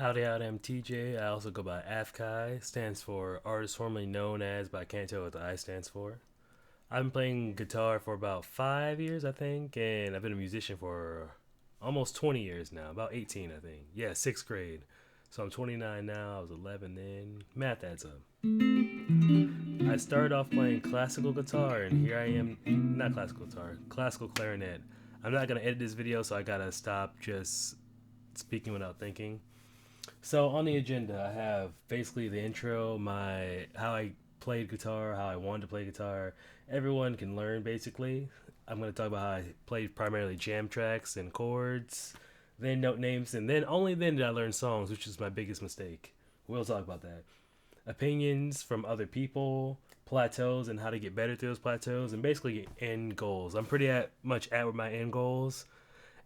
Howdy, howdy, I'm TJ. I also go by Afkai. Stands for artist formerly known as, but I can't tell what the I stands for. I've been playing guitar for about 5 years, I think, and I've been a musician for almost 20 years now. About 18, I think. Yeah, sixth grade. So I'm 29 now. I was 11 then. Math adds up. I started off playing classical guitar, and here I am. Not classical guitar, classical clarinet. I'm not gonna edit this video, so I gotta stop just speaking without thinking. So on the agenda, I have basically the intro, my how I played guitar, how I wanted to play guitar. Everyone can learn basically. I'm going to talk about how I played primarily jam tracks and chords, then note names, and then only then did I learn songs, which is my biggest mistake. We'll talk about that. Opinions from other people, plateaus, and how to get better through those plateaus, and basically end goals. I'm pretty much at with my end goals,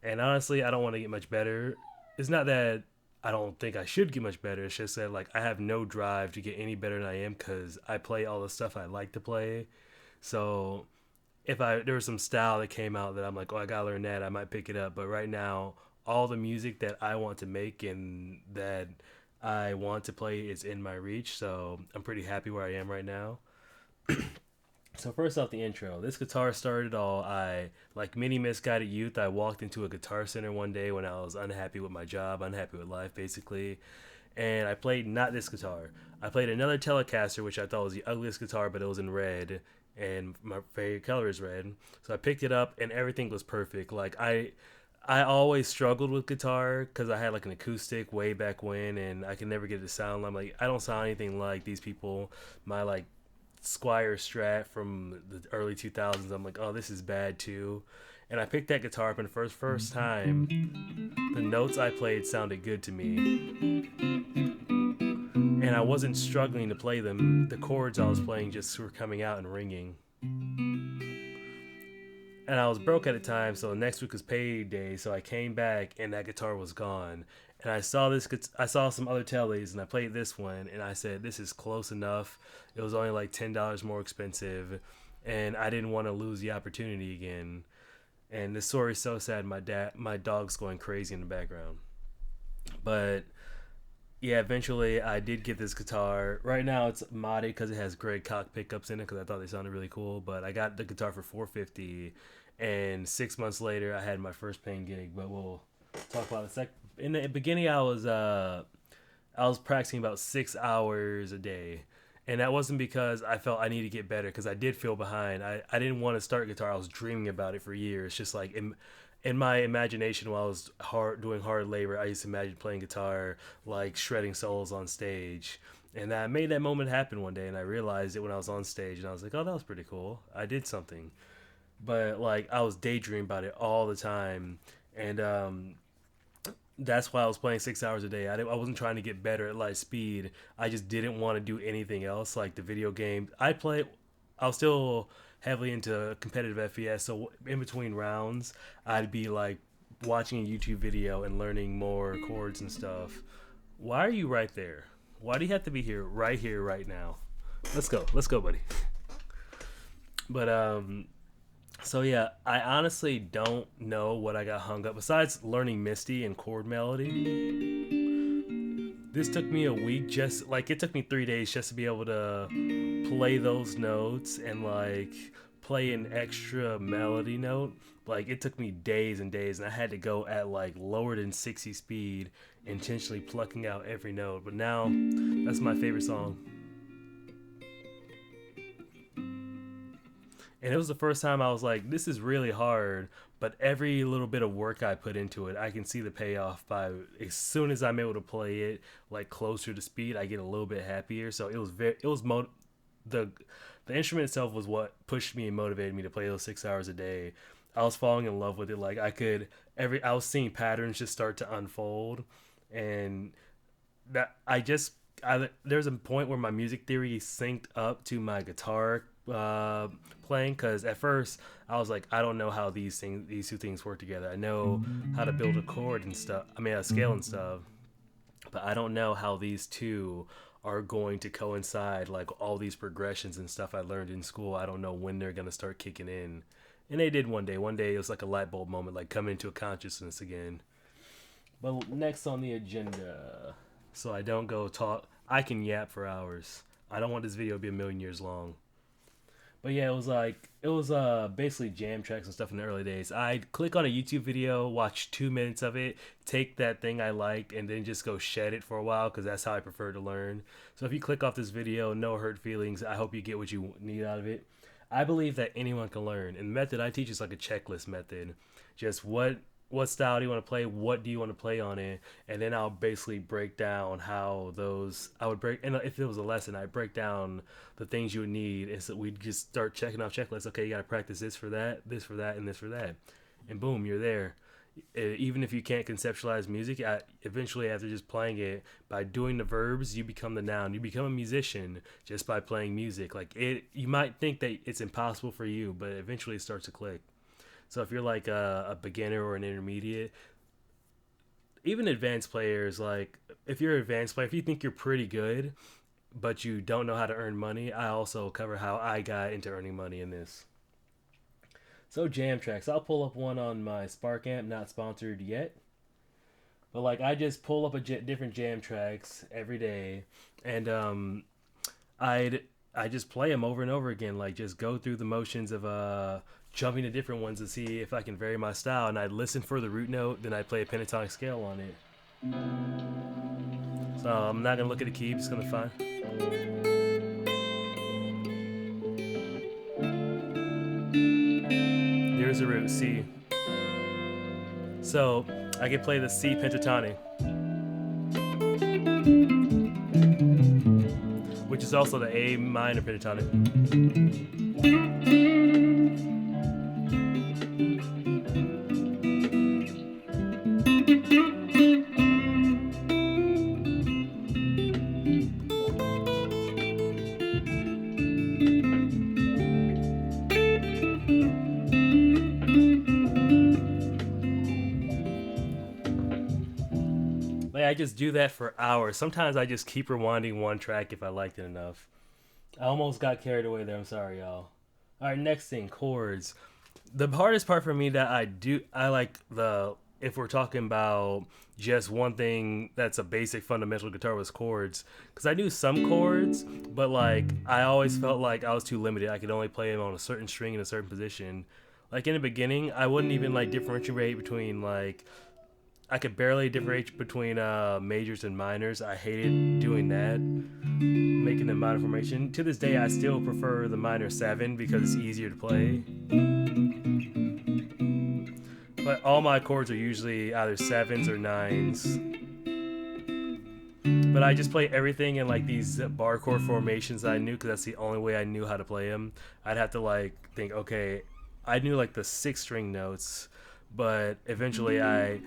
and honestly, I don't want to get much better. It's not that I don't think I should get much better. It's just that like I have no drive to get any better than I am because I play all the stuff I like to play. So if there was some style that came out that I'm like, oh, I gotta learn that, I might pick it up. But right now, all the music that I want to make and that I want to play is in my reach. So I'm pretty happy where I am right now. So first off, the intro. This guitar started all. I like many misguided youth. I walked into a guitar center one day when I was unhappy with my job, unhappy with life, basically, and I played not this guitar. I played another Telecaster, which I thought was the ugliest guitar, but it was in red, and my favorite color is red. So I picked it up, and everything was perfect. I always struggled with guitar because I had like an acoustic way back when, and I could never get it to sound. I'm like, I don't sound anything like these people. My like Squire Strat from the early 2000s. I'm like, oh, this is bad too. And I picked that guitar up, and first time, the notes I played sounded good to me, and I wasn't struggling to play them. The chords I was playing just were coming out and ringing. And I was broke at the time, so next week was payday. So I came back, and that guitar was gone. And I saw some other tellies, and I played this one, and I said, "This is close enough." It was only like $10 more expensive, and I didn't want to lose the opportunity again. And this story is so sad. My dog's going crazy in the background. But yeah, eventually I did get this guitar. Right now it's modded because it has great cock pickups in it because I thought they sounded really cool. But I got the guitar for 450, and 6 months later I had my first paying gig. But we'll talk about it. In the beginning, I was practicing about 6 hours a day, and that wasn't because I felt I needed to get better because I did feel behind. I didn't want to start guitar. I was dreaming about it for years. Just like in my imagination while I was doing hard labor, I used to imagine playing guitar, like shredding solos on stage. And I made that moment happen one day, and I realized it when I was on stage, and I was like, "Oh, that was pretty cool. I did something." But like I was daydreaming about it all the time, and that's why I was playing 6 hours a day. I wasn't trying to get better at light speed. I just didn't want to do anything else like the video game. I was still heavily into competitive FPS. So in between rounds, I'd be like watching a YouTube video and learning more chords and stuff. Why are you right there? Why do you have to be here, right now? Let's go, buddy. But so yeah, I honestly don't know what I got hung up. Besides learning Misty and chord melody, this took me a week. Just like it took me 3 days just to be able to play those notes and like play an extra melody note. Like it took me days and days, and I had to go at like lower than 60 speed, intentionally plucking out every note. But now, that's my favorite song. And it was the first time I was like, this is really hard, but every little bit of work I put into it, I can see the payoff by as soon as I'm able to play it like closer to speed, I get a little bit happier. So it was the the instrument itself was what pushed me and motivated me to play those 6 hours a day. I was falling in love with it. Like I was seeing patterns just start to unfold, and that there's a point where my music theory synced up to my guitar playing, because at first I was like, I don't know how these two things work together. I know how to build a chord and stuff. I mean, a scale and stuff, but I don't know how these two are going to coincide. Like all these progressions and stuff I learned in school, I don't know when they're gonna start kicking in. And they did one day. One day it was like a light bulb moment, like coming into a consciousness again. But next on the agenda, so I don't go talk. I can yap for hours. I don't want this video to be a million years long. But yeah, it was basically jam tracks and stuff in the early days. I'd click on a YouTube video, watch 2 minutes of it, take that thing I liked, and then just go shed it for a while because that's how I prefer to learn. So if you click off this video, no hurt feelings. I hope you get what you need out of it. I believe that anyone can learn. And the method I teach is like a checklist method. Just what style do you want to play? What do you want to play on it? And then I'll basically break down how those I would break. And if it was a lesson, I break down the things you would need. And so we just start checking off checklists. Okay, you got to practice this for that, and this for that, and boom, you're there. Even if you can't conceptualize music, eventually after just playing it, by doing the verbs, you become the noun. You become a musician just by playing music. Like it, you might think that it's impossible for you, but eventually it starts to click. So if you're like a beginner or an intermediate, even advanced players, like if you're an advanced player, if you think you're pretty good, but you don't know how to earn money, I also cover how I got into earning money in this. So jam tracks, I'll pull up one on my Spark amp, not sponsored yet. But like I just pull up different jam tracks every day, and I just play them over and over again, like just go through the motions of jumping to different ones to see if I can vary my style, and I'd listen for the root note, then I'd play a pentatonic scale on it. So I'm not gonna look at the key, I'm just gonna find. Here's the root, C. So I can play the C pentatonic, which is also the A minor pentatonic. Like I just do that for hours. Sometimes I just keep rewinding one track if I liked it enough. I almost got carried away there. I'm sorry, y'all. All right, next thing, chords. The hardest part for me that I like if we're talking about just one thing that's a basic fundamental guitar was chords. Because I knew some chords, but like I always felt like I was too limited. I could only play them on a certain string in a certain position. Like in the beginning, I wouldn't even like differentiate between like I could barely differentiate between majors and minors. I hated doing that, making the minor formation. To this day, I still prefer the minor 7 because it's easier to play. But all my chords are usually either 7s or 9s. But I just play everything in like these bar chord formations I knew because that's the only way I knew how to play them. I'd have to like think, okay, I knew like the 6-string notes, but eventually I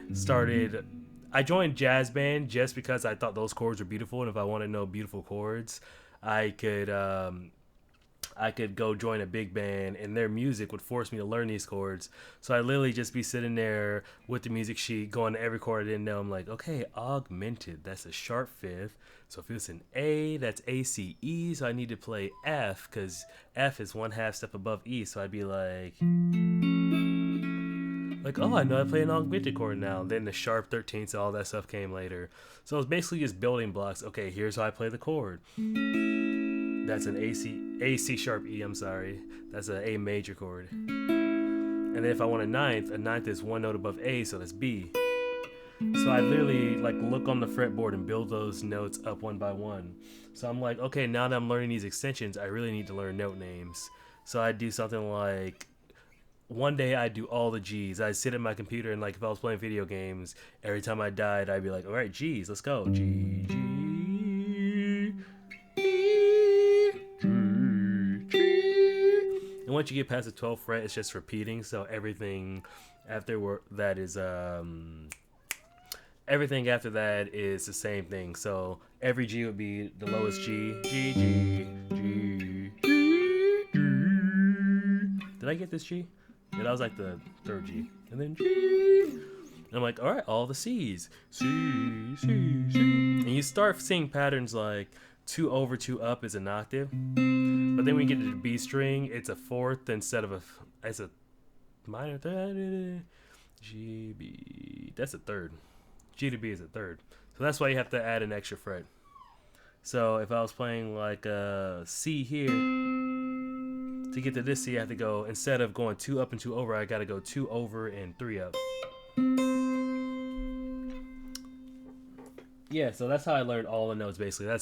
joined jazz band just because I thought those chords were beautiful, and if I want to know beautiful chords, I could go join a big band, and their music would force me to learn these chords. So I literally just be sitting there with the music sheet, going to every chord I didn't know. I'm like, okay, augmented, that's a sharp 5th. So if it's an A, that's A, C, E. So I need to play F because F is 1/2 step above E. So I'd be like, oh, I know I play an augmented chord now. Then the sharp 13th, so all that stuff came later. So it was basically just building blocks. Okay, here's how I play the chord. That's an A C sharp E. I'm sorry, that's an A major chord. And then if I want a ninth is 1 note above A, so that's B. So I literally like look on the fretboard and build those notes up one by one. So I'm like, okay, now that I'm learning these extensions, I really need to learn note names. So I do something like, one day I'd do all the G's. I'd sit at my computer and like if I was playing video games, every time I died, I'd be like, all right, G's, let's go. G, G, E, G, G. And once you get past the 12th fret, it's just repeating. So everything after that is everything after that is the same thing. So every G would be the lowest G. G, G, G, G, G. Did I get this G? Yeah, that was like the 3rd G. And then G. And I'm like, all right, all the C's. C, C, C. And you start seeing patterns like 2 over, 2 up is an octave. But then when you get to the B string, it's a 4th instead of it's a minor 3rd. G, B. That's a 3rd. G to B is a 3rd. So that's why you have to add an extra fret. So if I was playing like a C here, to get to this C, I have to go, instead of going 2 up and 2 over, I got to go 2 over and 3 up. Yeah, so that's how I learned all the notes, basically.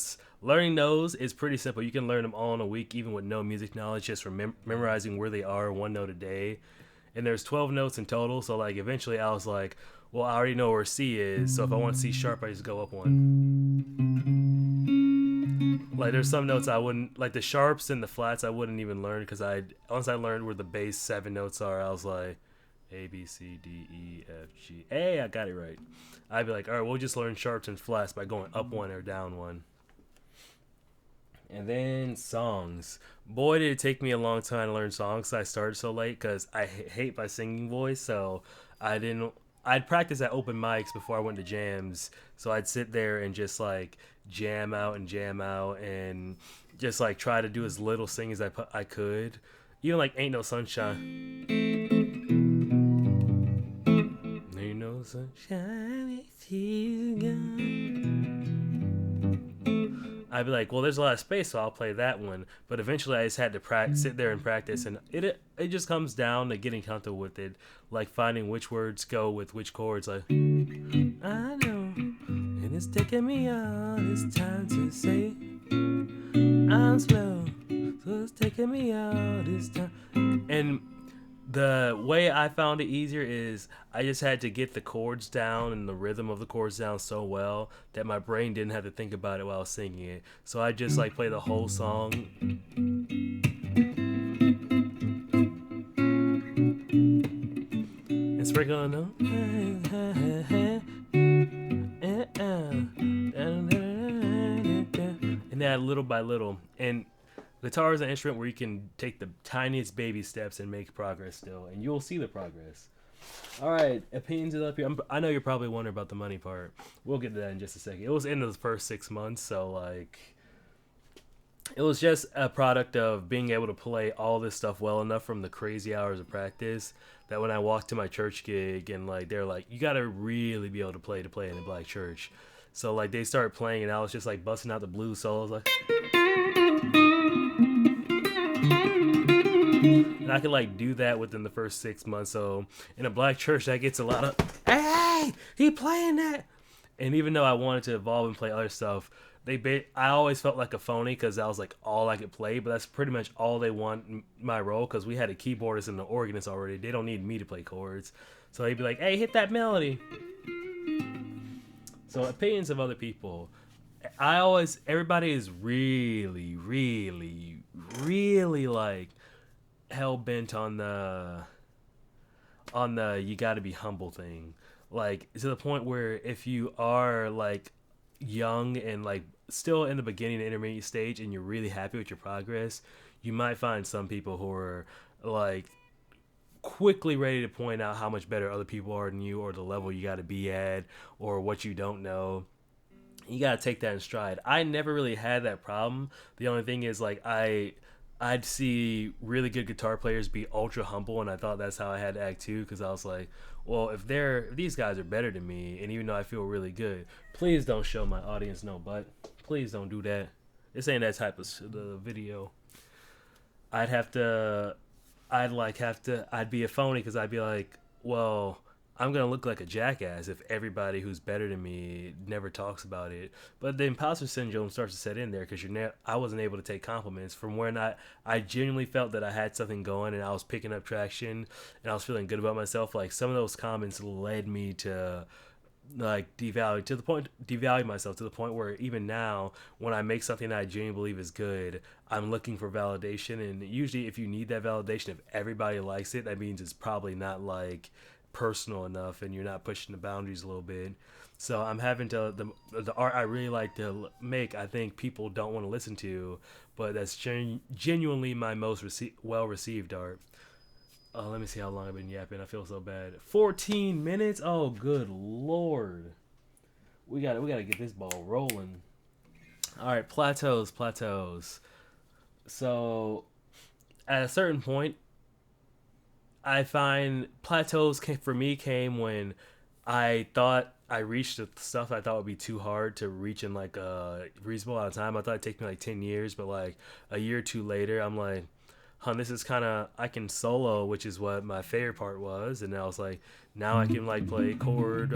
Learning those is pretty simple. You can learn them all in a week, even with no music knowledge, just from memorizing where they are, one note a day. And there's 12 notes in total, so like eventually I was like, well, I already know where C is, so if I want C sharp, I just go up one. Like there's some notes I wouldn't, like the sharps and the flats I wouldn't even learn, because once I learned where the bass 7 notes are, I was like, A, B, C, D, E, F, G. Hey, I got it right. I'd be like, all right, we'll just learn sharps and flats by going up one or down one. And then songs. Boy, did it take me a long time to learn songs. I started so late because I hate my singing voice. So I'd practice at open mics before I went to jams. So I'd sit there and just like jam out and just like try to do as little sing as I could. Even like Ain't No Sunshine. Ain't no sunshine if he's gone. I'd be like, well, there's a lot of space, so I'll play that one. But eventually, I just had to sit there and practice, and it just comes down to getting comfortable with it, like finding which words go with which chords. Like, I know, and it's taking me all this time to say I'm slow, so it's taking me all this time. And the way I found it easier is I just had to get the chords down and the rhythm of the chords down so well that my brain didn't have to think about it while I was singing it. So I just like play the whole song. And sprinkle on them. And that little by little. And guitar is an instrument where you can take the tiniest baby steps and make progress still, and you'll see the progress. All right, opinions is up here. I know you're probably wondering about the money part. We'll get to that in just a second. It was in the first 6 months, so like, it was just a product of being able to play all this stuff well enough from the crazy hours of practice that when I walked to my church gig and like they're like, you gotta really be able to play in a black church. So like they started playing and I was just like busting out the blues solos like. And I could like do that within the first 6 months. So in a black church, that gets a lot of, hey, he playing that. And even though I wanted to evolve and play other stuff, I always felt like a phony because that was like all I could play. But that's pretty much all they want my role, because we had a keyboardist and an organist already. They don't need me to play chords. So they'd be like, hey, hit that melody. So opinions of other people. Everybody is really, really, really like hell bent on the you got to be humble thing, like to the point where if you are like young and like still in the beginning and intermediate stage and you're really happy with your progress, you might find some people who are like quickly ready to point out how much better other people are than you, or the level you got to be at, or what you don't know. You got to take that in stride. I never really had that problem. The only thing is like I'd see really good guitar players be ultra humble, and I thought that's how I had to act too, because I was like, well, if these guys are better than me, and even though I feel really good, please don't show my audience no butt. Please don't do that. This ain't that type of the video. I'd be a phony, because I'd be like, well, I'm going to look like a jackass if everybody who's better than me never talks about it. But the imposter syndrome starts to set in there, because I wasn't able to take compliments from when I genuinely felt that I had something going and I was picking up traction and I was feeling good about myself. Like some of those comments led me to like devalue myself to the point where even now when I make something that I genuinely believe is good, I'm looking for validation. And usually if you need that validation, if everybody likes it, that means it's probably not like personal enough and you're not pushing the boundaries a little bit. So I'm having to the art I really like to make, I think people don't want to listen to, but that's genuinely my most well received art. Let me see how long I've been yapping. I feel so bad. 14 minutes. Oh, good lord. We gotta get this ball rolling. All right, plateaus. So at a certain point, I find plateaus for me came when I thought I reached the stuff I thought would be too hard to reach in like a reasonable amount of time. I thought it'd take me like 10 years, but like a year or two later, I'm like, huh, this is kind of I can solo, which is what my favorite part was, and I was like, now I can like play chord.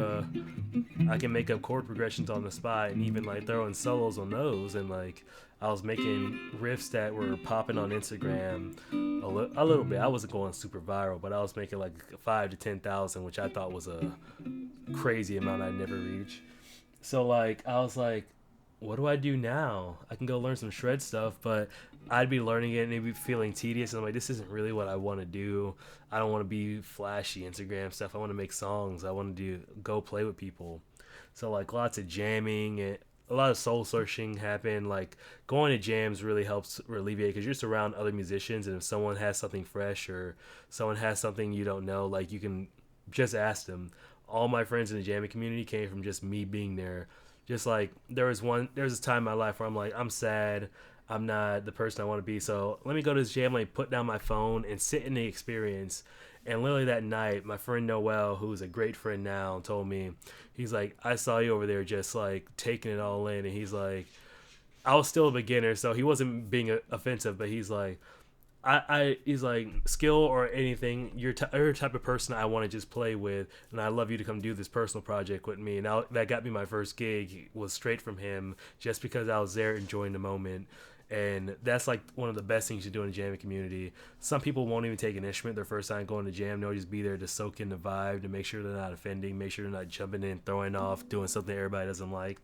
I can make up chord progressions on the spot and even like throw in solos on those. And like I was making riffs that were popping on Instagram a little bit. I wasn't going super viral, but I was making like 5 to 10,000, which I thought was a crazy amount I'd never reach. So like I was like, what do I do now? I can go learn some shred stuff, but I'd be learning it and it'd be feeling tedious. And I'm like, this isn't really what I want to do. I don't want to be flashy Instagram stuff. I want to make songs. I want to do go play with people. So like lots of jamming and a lot of soul searching happened. Like going to jams really helps alleviate because you're just around other musicians, and if someone has something fresh or someone has something you don't know, like you can just ask them. All my friends in the jamming community came from just me being there. Just like there was this time in my life where I'm like, I'm sad, I'm not the person I want to be, so let me go to this jam, like put down my phone and sit in the experience. And literally that night, my friend Noel, who's a great friend now, told me, he's like, I saw you over there just like taking it all in. And he's like, I was still a beginner, so he wasn't being offensive, but he's like, he's like, skill or anything, you're the type of person I want to just play with, and I love you to come do this personal project with me. And that got me my first gig was straight from him, just because I was there enjoying the moment. And that's like one of the best things you do in the jamming community. Some people won't even take an instrument their first time going to jam. They'll just be there to soak in the vibe, to make sure they're not offending, make sure they're not jumping in, throwing off, doing something everybody doesn't like.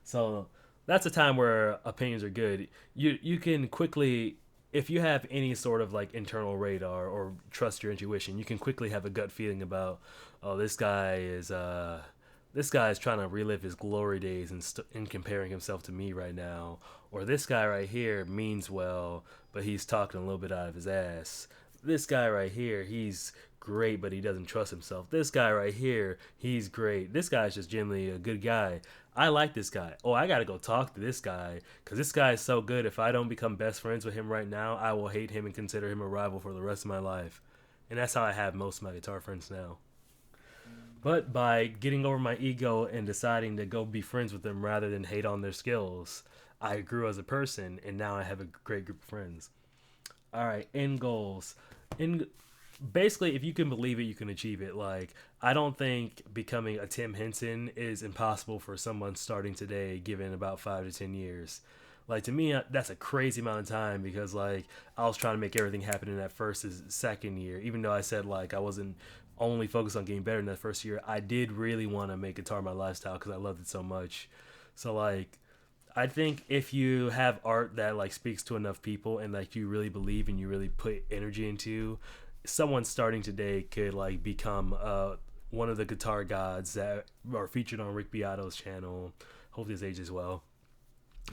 So that's a time where opinions are good. You can quickly, if you have any sort of like internal radar or trust your intuition, you can quickly have a gut feeling about, oh, this guy is trying to relive his glory days and comparing himself to me right now, or this guy right here means well, but he's talking a little bit out of his ass. This guy right here, he's great, but he doesn't trust himself. This guy right here, he's great. This guy's just generally a good guy. I like this guy. Oh, I gotta go talk to this guy because this guy is so good. If I don't become best friends with him right now, I will hate him and consider him a rival for the rest of my life. And that's how I have most of my guitar friends now. But by getting over my ego and deciding to go be friends with them rather than hate on their skills, I grew as a person, and now I have a great group of friends. All right, end goals. In basically, if you can believe it, you can achieve it. Like I don't think becoming a Tim Henson is impossible for someone starting today, given about 5 to 10 years. Like to me, that's a crazy amount of time because like I was trying to make everything happen in that first and second year. Even though I said like I wasn't only focused on getting better in that first year, I did really want to make guitar my lifestyle because I loved it so much. So like I think if you have art that like speaks to enough people and like you really believe and you really put energy into, someone starting today could like become one of the guitar gods that are featured on Rick Beato's channel. Hope this ages well.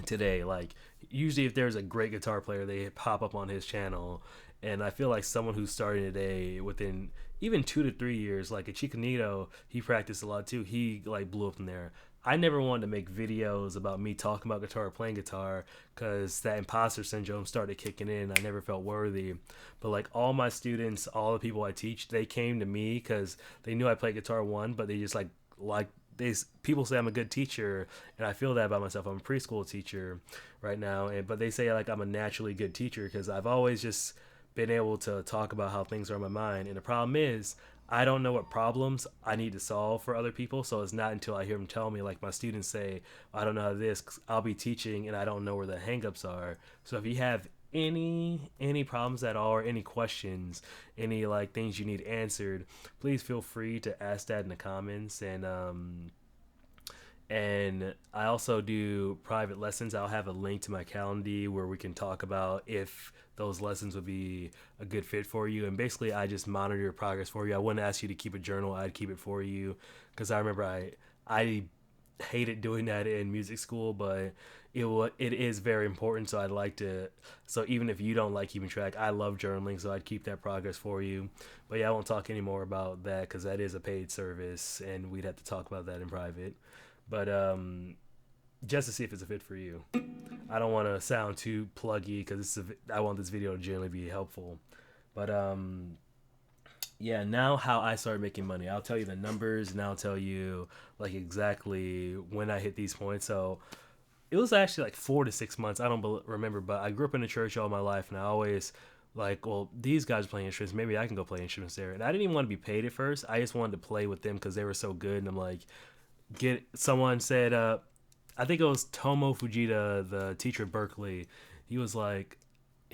Today, like usually if there's a great guitar player, they pop up on his channel, and I feel like someone who's starting today within even 2 to 3 years, like a Chicanito, he practiced a lot too. He like blew up in there. I never wanted to make videos about me talking about guitar or playing guitar because that imposter syndrome started kicking in. I never felt worthy. But like all my students, all the people I teach, they came to me because they knew I played guitar one, but they just like they people say I'm a good teacher, and I feel that about myself. I'm a preschool teacher right now, but they say like I'm a naturally good teacher because I've always just been able to talk about how things are in my mind. And the problem is I don't know what problems I need to solve for other people. So it's not until I hear them tell me, like my students say, I don't know how to do this, 'cause I'll be teaching and I don't know where the hangups are. So if you have any problems at all or any questions, any like things you need answered, please feel free to ask that in the comments. And I also do private lessons. I'll have a link to my calendar where we can talk about if those lessons would be a good fit for you. And basically, I just monitor your progress for you. I wouldn't ask you to keep a journal. I'd keep it for you because I remember I hated doing that in music school, but it is very important. So I'd like to. So even if you don't like keeping track, I love journaling, so I'd keep that progress for you. But yeah, I won't talk anymore about that because that is a paid service, and we'd have to talk about that in private. But just to see if it's a fit for you. I don't want to sound too pluggy because I want this video to generally be helpful. But Yeah, now how I started making money. I'll tell you the numbers and I'll tell you like exactly when I hit these points. So it was actually like 4 to 6 months. I don't remember, but I grew up in the church all my life, and I always like, well, these guys are playing instruments. Maybe I can go play instruments there. And I didn't even want to be paid at first. I just wanted to play with them because they were so good. And I'm like, get someone said, I think it was Tomo Fujita, the teacher at Berkeley. He was like,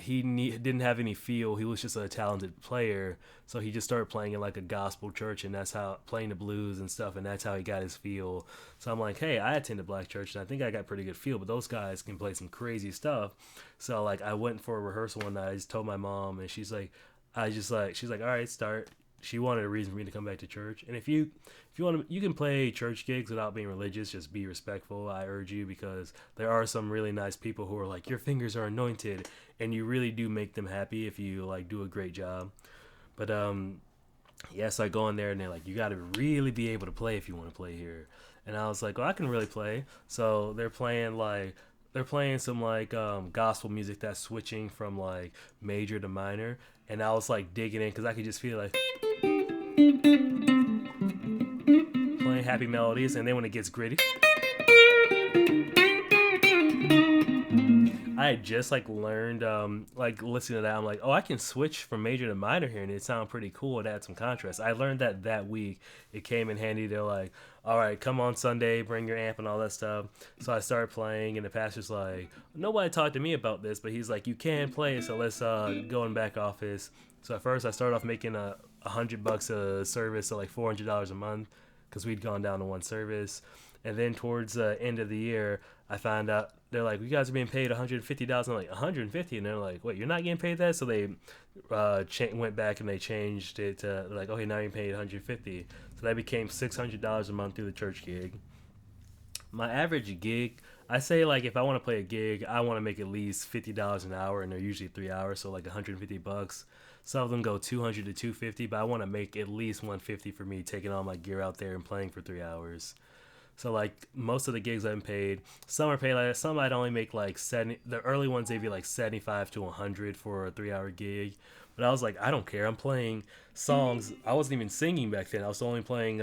didn't have any feel. He was just a talented player, so he just started playing in like a gospel church, and that's how playing the blues and stuff, and that's how he got his feel. So I'm like, hey, I attend a black church, and I think I got pretty good feel, but those guys can play some crazy stuff. So like, I went for a rehearsal one night. I just told my mom, and she's like, all right, start. She wanted a reason for me to come back to church, and if you want to, you can play church gigs without being religious. Just be respectful. I urge you, because there are some really nice people who are like, your fingers are anointed, and you really do make them happy if you like do a great job. But yes, I go in there and they're like, you got to really be able to play if you want to play here. And I was like, well, I can really play. So they're playing some like gospel music that's switching from like major to minor, and I was like digging in because I could just feel like playing happy melodies, and then when it gets gritty, I had just like learned, like listening to that, I'm like, oh, I can switch from major to minor here, and it sounded pretty cool. It had some contrast. I learned that week. It came in handy. They're like, all right, come on Sunday, bring your amp and all that stuff. So I started playing, and the pastor's like, nobody talked to me about this, but he's like, you can play, so let's go in back office. So at first I started off making $100 a service, so like $400 a month, because we'd gone down to one service. And then towards the end of the year, I found out they're like, you guys are being paid $150,000. I'm like, 150, and they're like, wait, you're not getting paid that? So they went back and they changed it to like, okay, now you're paid 150. So that became $600 a month through the church gig. My average gig, I say like if I want to play a gig, I want to make at least $50 an hour, and they're usually 3 hours, so like $150. Some of them go 200 to 250, but I want to make at least 150 for me taking all my gear out there and playing for 3 hours. So like most of the gigs I've paid, some are paid like that. Some I'd only make like 70. The early ones they'd be like 75 to 100 for a 3 hour gig. But I was like, I don't care. I'm playing songs. I wasn't even singing back then. I was only playing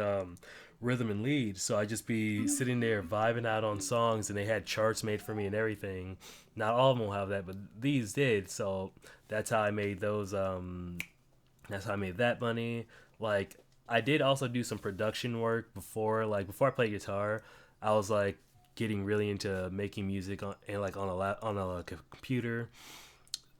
rhythm and lead. So I'd just be sitting there vibing out on songs, and they had charts made for me and everything. Not all of them will have that, but these did. So that's how I made those. That's how I made that money. Like, I did also do some production work before. Like before I played guitar, I was like getting really into making music on a computer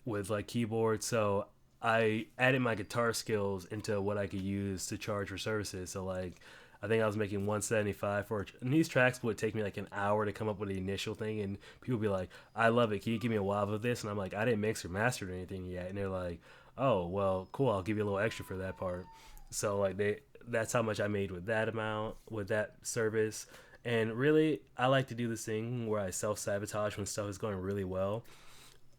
with like keyboard. So I added my guitar skills into what I could use to charge for services. So like I think I was making 175 for, and these tracks would take me like an hour to come up with the initial thing, and people would be like, I love it, can you give me a wab of this? And I'm like, I didn't mix or master or anything yet. And they're like, oh well, cool, I'll give you a little extra for that part. So like that's how much I made with that amount, with that service. And really, I like to do this thing where I self-sabotage when stuff is going really well.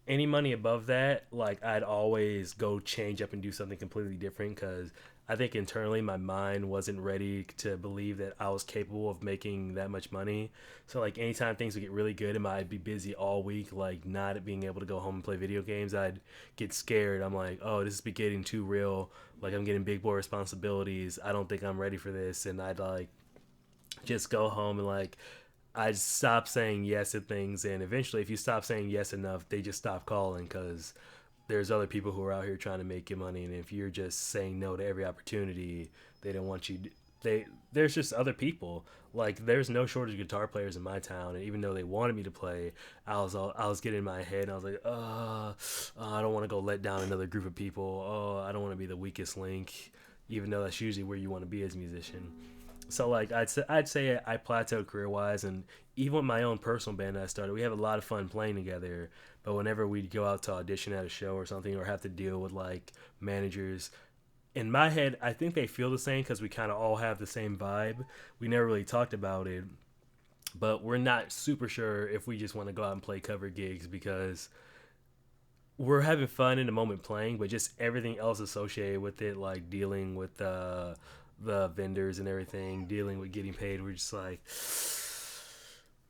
Any money above that, like I'd always go change up and do something completely different, because I think internally my mind wasn't ready to believe that I was capable of making that much money. So like anytime things would get really good and I'd be busy all week, like not being able to go home and play video games, I'd get scared. I'm like, oh, this is getting too real. Like I'm getting big boy responsibilities. I don't think I'm ready for this. And I'd like just go home and like I stopped saying yes to things, and eventually, if you stop saying yes enough, they just stop calling, because there's other people who are out here trying to make you money, and if you're just saying no to every opportunity, they don't want you. There's just other people. Like there's no shortage of guitar players in my town, and even though they wanted me to play, I was getting in my head, and I was like, I don't want to go let down another group of people. Oh, I don't want to be the weakest link, even though that's usually where you want to be as a musician. So like I'd say I plateaued career wise, and even with my own personal band I started, we have a lot of fun playing together. But whenever we'd go out to audition at a show or something, or have to deal with like managers, in my head I think they feel the same because we kind of all have the same vibe. We never really talked about it, but we're not super sure if we just want to go out and play cover gigs, because we're having fun in the moment playing, but just everything else associated with it, like dealing with the vendors and everything, dealing with getting paid, we're just like,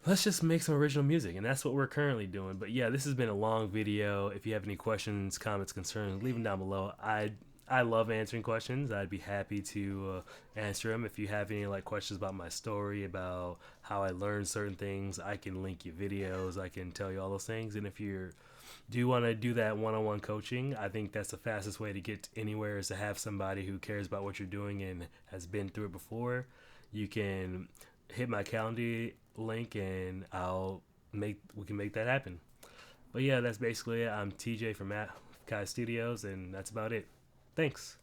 let's just make some original music, and that's what we're currently doing. But yeah, this has been a long video. If you have any questions, comments, concerns, leave them down below. I love answering questions. I'd be happy to answer them. If you have any like questions about my story, about how I learned certain things, I can link you videos. I can tell you all those things. And if you do want to do that one-on-one coaching, I think that's the fastest way to get anywhere is to have somebody who cares about what you're doing and has been through it before. You can hit my calendar link, and I'll make we can make that happen. But yeah, that's basically it. I'm TJ from Afkai Studios, and that's about it. Thanks.